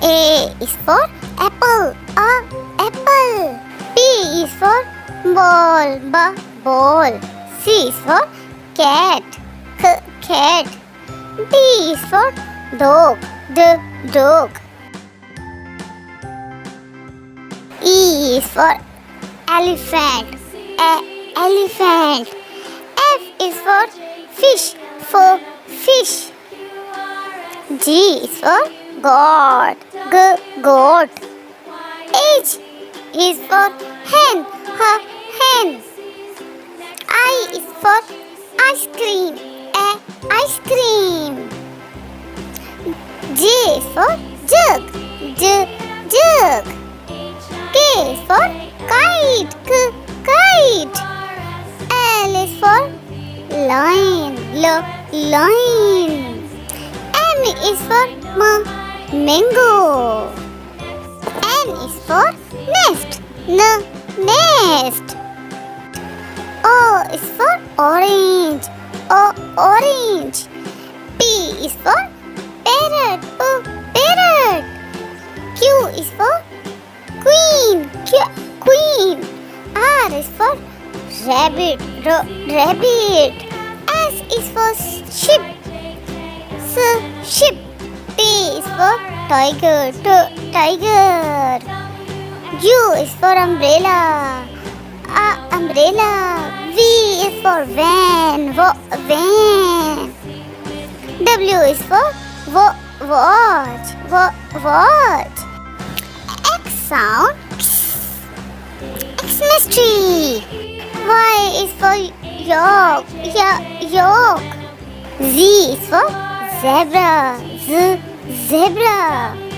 A is for apple, apple. B is for ball, ball. C is for cat, cat. D is for dog, dog. E is for elephant, elephant. F is for fish, fish. G is for goat, goat. H is for hen, hen. I is for ice cream, ice cream. J is for jug, jug. K is for kite, kite. L is for lion, lion. M is for mango. N is for nest, nest. O is for orange, orange. P is for parrot, parrot. Q is for queen, queen. R is for rabbit, rabbit. S is for ship, ship. T is for tiger, tiger. U is for umbrella, umbrella. V is for van, van. W is for watch, watch. X sound, X-mystery. Y is for yolk, yolk. Z is for zebra, zebra.